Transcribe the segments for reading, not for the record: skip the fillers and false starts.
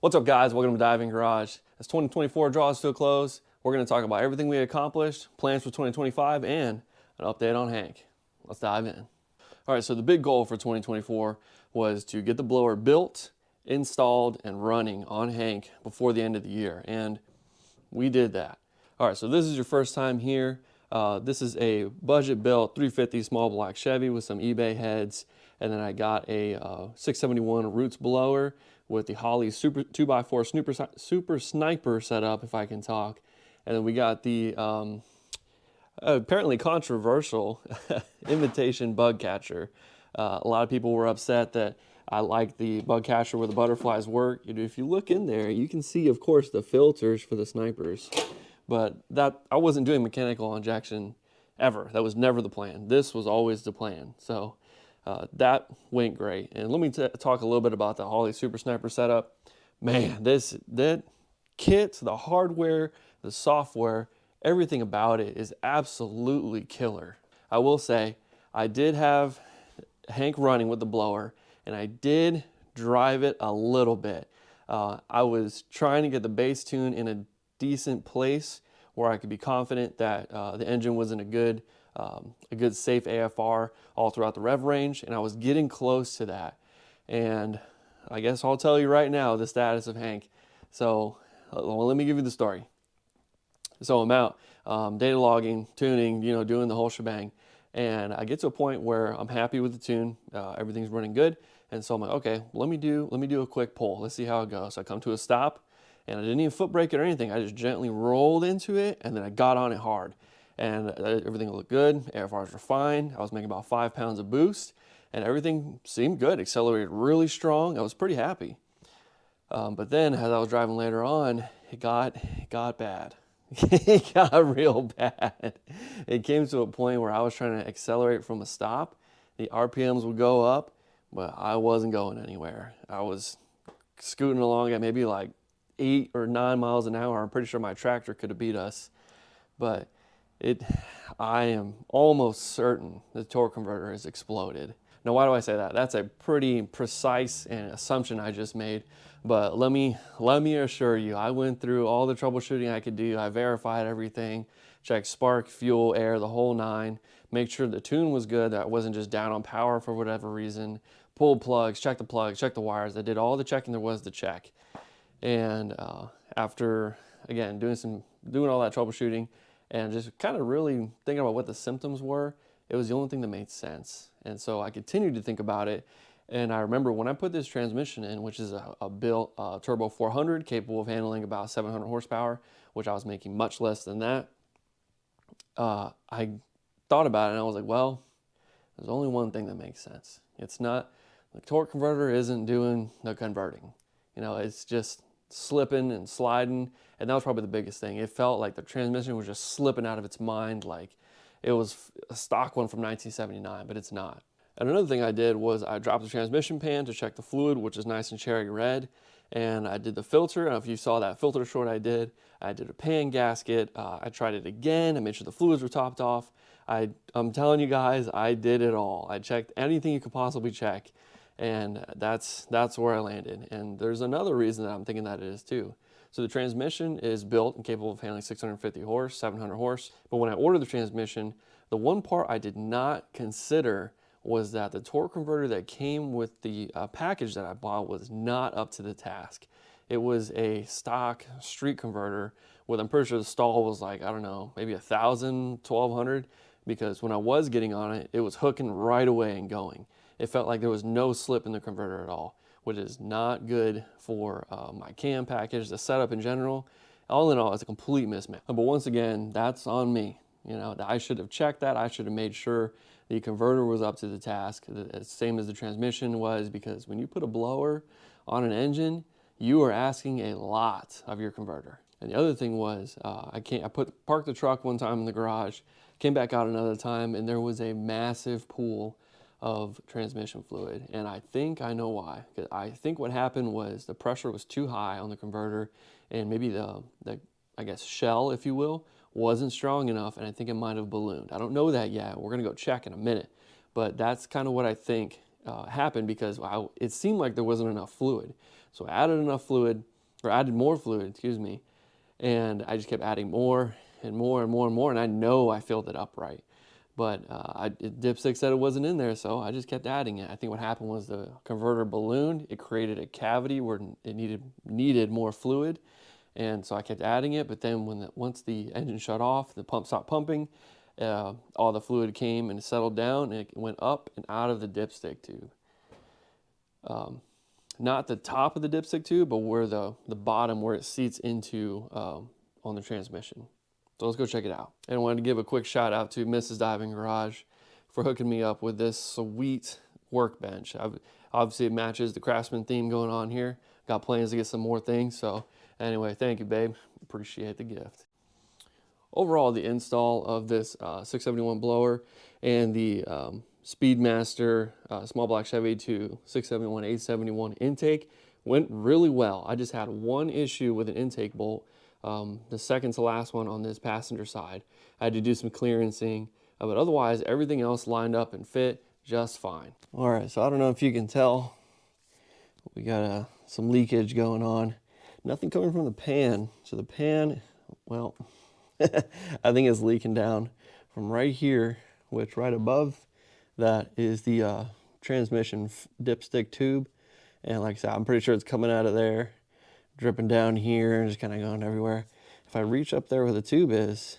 What's up, guys? Welcome to Diving Garage. As 2024 draws to a close, we're going to talk about everything we accomplished, plans for 2025, and an update on Hank. Let's dive in. All right, so the big goal for 2024 was to get the blower built, installed, and running on Hank before the end of the year, and we did that. All right, so this is your first time here. This is a budget-built 350 small block Chevy with some eBay heads, and then I got a 671 Roots blower with the Holley Super 2x4 Super Sniper setup, if I can talk. And then we got the apparently controversial imitation bug catcher. A lot of people were upset that I like the bug catcher where the butterflies work. If you look in there, you can see, of course, the filters for the snipers. But that I wasn't doing mechanical injection ever. That was never the plan. This was always the plan. So that went great. And let me talk a little bit about the Holley Super Sniper setup. Man, that kit, the hardware, the software, everything about it is absolutely killer. I will say, I did have Hank running with the blower, and I did drive it a little bit. I was trying to get the base tune in a decent place where I could be confident that the engine was in a good safe AFR all throughout the rev range, and I was getting close to that. And I guess I'll tell you right now the status of Hank. So let me give you the story. So I'm out data logging, tuning, doing the whole shebang, and I get to a point where I'm happy with the tune. Everything's running good, and so I'm like, okay, let me do a quick pull. Let's see how it goes. So I come to a stop, and I didn't even foot brake it or anything. I just gently rolled into it, and then I got on it hard. And everything looked good. AFRs were fine. I was making about 5 pounds of boost, and everything seemed good. Accelerated really strong. I was pretty happy. But then, as I was driving later on, it got bad. It got real bad. It came to a point where I was trying to accelerate from a stop. The RPMs would go up, but I wasn't going anywhere. I was scooting along at maybe like 8 or 9 miles an hour. I'm pretty sure my tractor could have beat us, but I am almost certain the torque converter has exploded. Now, why do I say that? That's a pretty precise assumption I just made, but let me assure you, I went through all the troubleshooting I could do. I verified everything, checked spark, fuel, air, the whole nine, make sure the tune was good, that I wasn't just down on power for whatever reason, pulled plugs, checked the wires. I did all the checking there was to check. And after, again, doing all that troubleshooting, and just kind of really thinking about what the symptoms were, it was the only thing that made sense. And so I continued to think about it. And I remember when I put this transmission in, which is a built turbo 400 capable of handling about 700 horsepower, which I was making much less than that, I thought about it and I was like, well, there's only one thing that makes sense. It's not, the torque converter isn't doing the converting. It's just slipping and sliding, and that was probably the biggest thing. It felt like the transmission was just slipping out of its mind, like it was a stock one from 1979, but it's not. And another thing I did was I dropped the transmission pan to check the fluid, which is nice and cherry red, and I did the filter. I don't know if you saw that filter short I did a pan gasket. I tried it again. I made sure the fluids were topped off. I'm telling you guys, I did it all. I checked anything you could possibly check. And that's where I landed. And there's another reason that I'm thinking that it is too. So the transmission is built and capable of handling 650 horse, 700 horse. But when I ordered the transmission, the one part I did not consider was that the torque converter that came with the package that I bought was not up to the task. It was a stock street converter with, I'm pretty sure the stall was like, I don't know, maybe 1,000, 1,200, because when I was getting on it, it was hooking right away and going. It felt like there was no slip in the converter at all, which is not good for my cam package, the setup in general. All in all, it's a complete mismatch. But once again, that's on me. I should have checked that. I should have made sure the converter was up to the task, the same as the transmission was, because when you put a blower on an engine, you are asking a lot of your converter. And the other thing was, parked the truck one time in the garage, came back out another time, and there was a massive pool of transmission fluid, and I think I know why. Because I think what happened was the pressure was too high on the converter, and maybe the I guess shell, if you will, wasn't strong enough, and I think it might have ballooned. I don't know that yet. We're gonna go check in a minute, but that's kind of what I think happened, because it seemed like there wasn't enough fluid. So I added enough fluid, or added more fluid, excuse me. And I just kept adding more and more and more and more, and I know I filled it up right. But dipstick said it wasn't in there, so I just kept adding it. I think what happened was the converter ballooned. It created a cavity where it needed more fluid, and so I kept adding it. But then once the engine shut off, the pump stopped pumping, all the fluid came and settled down, and it went up and out of the dipstick tube. Not the top of the dipstick tube, but where the bottom where it seats into on the transmission. So let's go check it out. And I wanted to give a quick shout out to Mrs. Diving Garage for hooking me up with this sweet workbench. Obviously it matches the Craftsman theme going on here. Got plans to get some more things. So anyway, thank you, babe. Appreciate the gift. Overall, the install of this 671 blower and the Speedmaster small block Chevy to 671 871 intake went really well. I just had one issue with an intake bolt. The second to last one on this passenger side. I had to do some clearancing, but otherwise everything else lined up and fit just fine. All right, so I don't know if you can tell, we got some leakage going on. Nothing coming from the pan. So the pan, well, I think it's leaking down from right here, which right above that is the transmission dipstick tube. And like I said, I'm pretty sure it's coming out of there, dripping down here and just kind of going everywhere. If I reach up there where the tube is,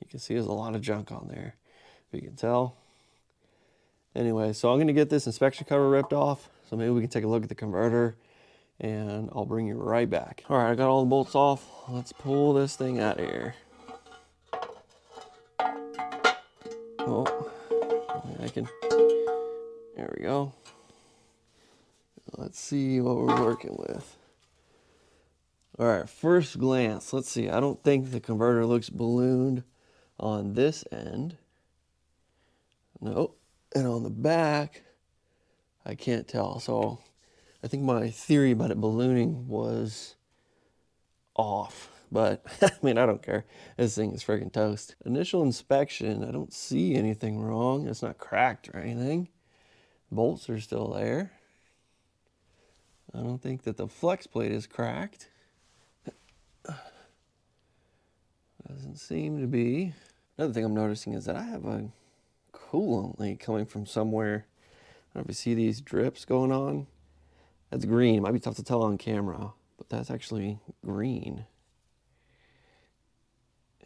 you can see there's a lot of junk on there, if you can tell. Anyway, so I'm going to get this inspection cover ripped off, so maybe we can take a look at the converter, and I'll bring you right back. All right, I got all the bolts off. Let's pull this thing out of here. Oh, I can, there we go. Let's see what we're working with. All right, first glance, let's see. I don't think the converter looks ballooned on this end. Nope. And on the back, I can't tell. So I think my theory about it ballooning was off. But, I mean, I don't care. This thing is freaking toast. Initial inspection, I don't see anything wrong. It's not cracked or anything. Bolts are still there. I don't think that the flex plate is cracked. Doesn't seem to be. Another thing I'm noticing is that I have a coolant leak coming from somewhere. I don't know if you see these drips going on. That's green. It might be tough to tell on camera, but that's actually green.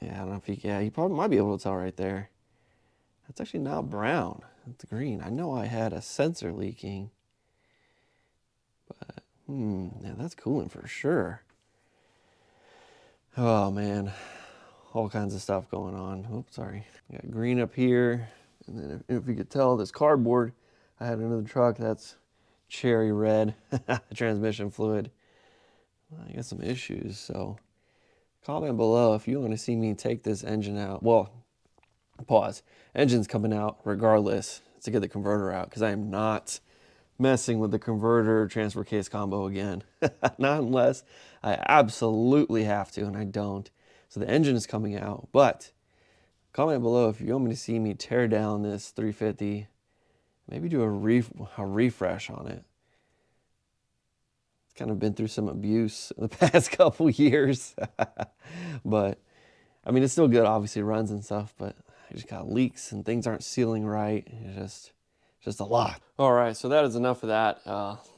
Yeah, I don't know if you probably might be able to tell right there. That's actually not brown. It's green. I know I had a sensor leaking, but yeah, that's coolant for sure. Oh man. All kinds of stuff going on. Oops, sorry. Got green up here. And then if you could tell, this cardboard, I had another truck that's cherry red, transmission fluid. I got some issues, so comment below if you want to see me take this engine out. Well, pause. Engine's coming out regardless to get the converter out, because I am not messing with the converter transfer case combo again. Not unless I absolutely have to, and I don't. So the engine is coming out, but comment below if you want me to see me tear down this 350, maybe do a refresh on it. It's kind of been through some abuse in the past couple years, but I mean, it's still good, obviously runs and stuff, but I just got leaks and things aren't sealing right. It's just a lot. All right, so that is enough of that.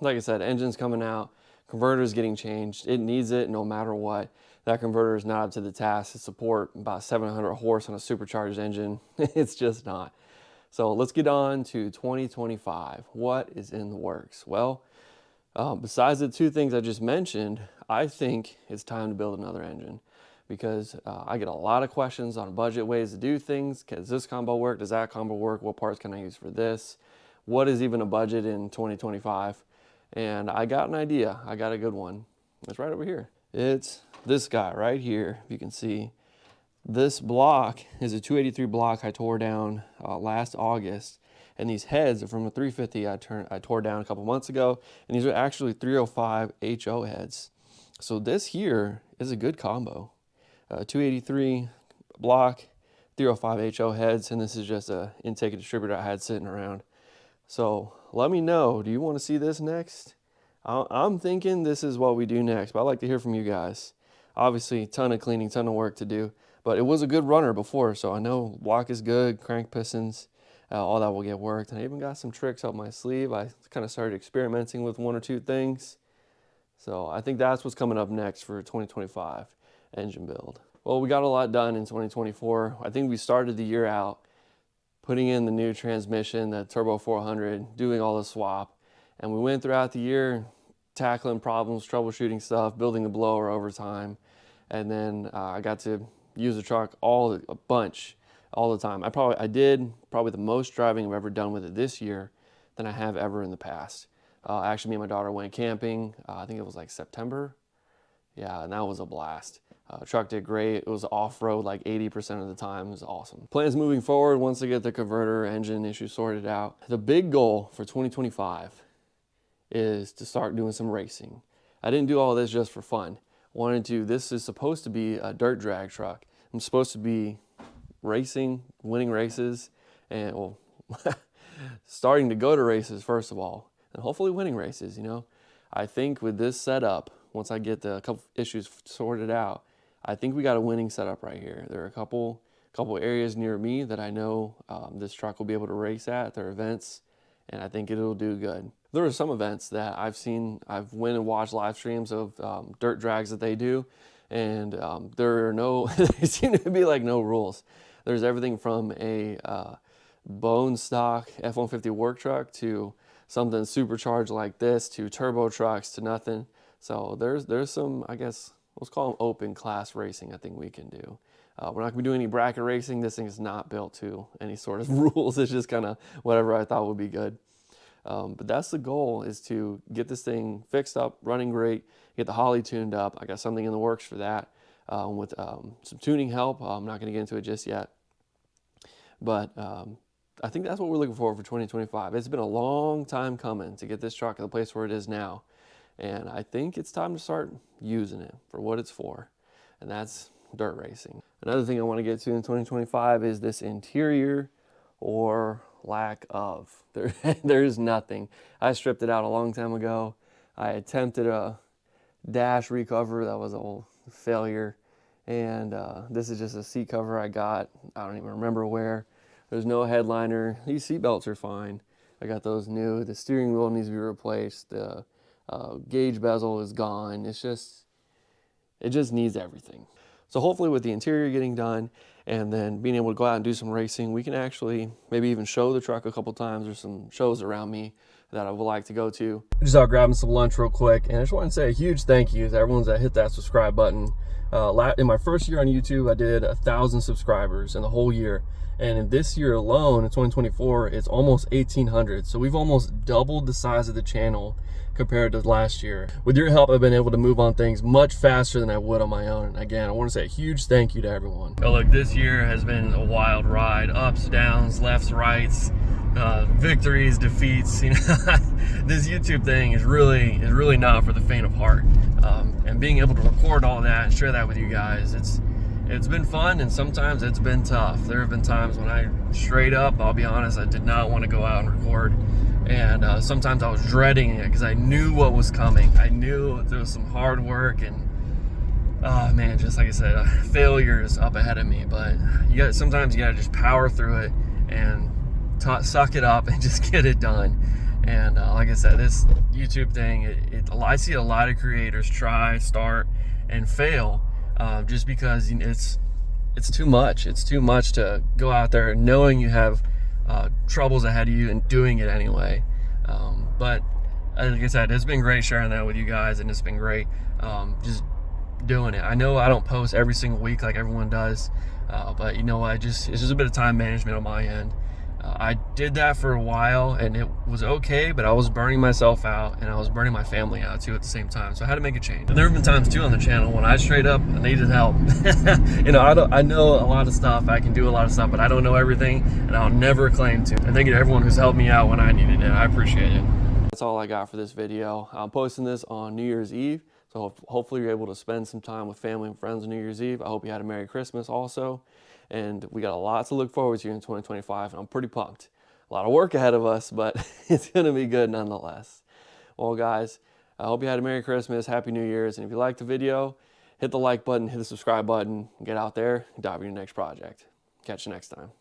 Like I said, engine's coming out, converter's getting changed. It needs it no matter what. That converter is not up to the task to support about 700 horse on a supercharged engine. It's just not. So let's get on to 2025. What is in the works? Well, besides the two things I just mentioned, I think it's time to build another engine, because I get a lot of questions on budget ways to do things. Does this combo work? Does that combo work? What parts can I use for this? What is even a budget in 2025? And I got an idea. I got a good one. It's right over here. It's this guy right here. If you can see, this block is a 283 block I tore down last August. And these heads are from a 350 I tore down a couple months ago. And these are actually 305 HO heads. So this here is a good combo. 283 block, 305 HO heads, and this is just a intake distributor I had sitting around. So let me know, do you want to see this next? I'm thinking this is what we do next, but I'd like to hear from you guys. Obviously, ton of cleaning, ton of work to do, but it was a good runner before, so I know block is good, crank pistons, all that will get worked. And I even got some tricks up my sleeve. I kind of started experimenting with one or two things. So I think that's what's coming up next for 2025 engine build. Well, we got a lot done in 2024. I think we started the year out putting in the new transmission, the Turbo 400, doing all the swap. And we went throughout the year tackling problems, troubleshooting stuff, building the blower over time. And then I got to use the truck a bunch all the time. I did probably the most driving I've ever done with it this year than I have ever in the past. Actually, me and my daughter went camping. I think it was like September. Yeah, and that was a blast. Truck did great. It was off-road like 80% of the time. It was awesome. Plans moving forward, once I get the converter engine issue sorted out. The big goal for 2025 is to start doing some racing. I didn't do all this just for fun. This is supposed to be a dirt drag truck. I'm supposed to be racing, winning races, and well, starting to go to races first of all, and hopefully winning races, you know. I think with this setup, once I get the couple issues sorted out, I think we got a winning setup right here. There are a couple areas near me that I know this truck will be able to race at their events, and I think it'll do good. There are some events that I've went and watched live streams of dirt drags that they do, and there are there seem to be like no rules. There's everything from a bone stock F-150 work truck to something supercharged like this to turbo trucks to nothing. So there's some, I guess, let's call them open class racing I think we can do. We're not going to be doing any bracket racing. This thing is not built to any sort of rules. It's just kind of whatever I thought would be good. But that's the goal, is to get this thing fixed up, running great, get the Holly tuned up. I got something in the works for that with some tuning help. I'm not going to get into it just yet. But I think that's what we're looking for 2025. It's been a long time coming to get this truck at the place where it is now. And I think it's time to start using it for what it's for. And that's dirt racing. Another thing I want to get to in 2025 is this interior, or lack of. There's nothing. I stripped it out a long time ago. I attempted a dash recover. That was a whole failure. And this is just a seat cover I got. I don't even remember where. There's no headliner. These seat belts are fine. I got those new. The steering wheel needs to be replaced. The gauge bezel is gone. It just needs everything. So hopefully with the interior getting done and then being able to go out and do some racing, we can actually maybe even show the truck a couple times. There's some shows around me that I would like to go to. Just out grabbing some lunch real quick, and I just want to say a huge thank you to everyone that hit that subscribe button. In my first year on YouTube, I did 1,000 subscribers in the whole year. And in this year alone, in 2024, it's almost 1,800. So we've almost doubled the size of the channel compared to last year. With your help, I've been able to move on things much faster than I would on my own. And again, I want to say a huge thank you to everyone. Oh, look, this year has been a wild ride. Ups, downs, lefts, rights, victories, defeats. You know, this YouTube thing is really not for the faint of heart. And being able to record all that and share that with you guys, it's been fun, and sometimes it's been tough. There have been times when I straight up, I'll be honest, I did not want to go out and record. And sometimes I was dreading it because I knew what was coming. I knew there was some hard work and, man, just like I said, failures up ahead of me. But sometimes you gotta just power through it and suck it up and just get it done. And like I said, this YouTube thing, I see a lot of creators try, start, and fail just because it's too much. It's too much to go out there knowing you have troubles ahead of you and doing it anyway. But like I said, it's been great sharing that with you guys, and it's been great just doing it. I know I don't post every single week like everyone does, but you know what, it's just a bit of time management on my end. I did that for a while and it was okay, but I was burning myself out and I was burning my family out too at the same time. So I had to make a change. And there have been times too on the channel when I straight up needed help. You know, I know a lot of stuff, I can do a lot of stuff, but I don't know everything, and I'll never claim to. And thank you to everyone who's helped me out when I needed it. I appreciate it. That's all I got for this video. I'm posting this on New Year's Eve, so hopefully you're able to spend some time with family and friends on New Year's Eve. I hope you had a Merry Christmas also. And we got a lot to look forward to in 2025, and I'm pretty pumped. A lot of work ahead of us, but it's going to be good nonetheless. Well, guys, I hope you had a Merry Christmas, Happy New Year's, and if you liked the video, hit the like button, hit the subscribe button, and get out there and dive into your next project. Catch you next time.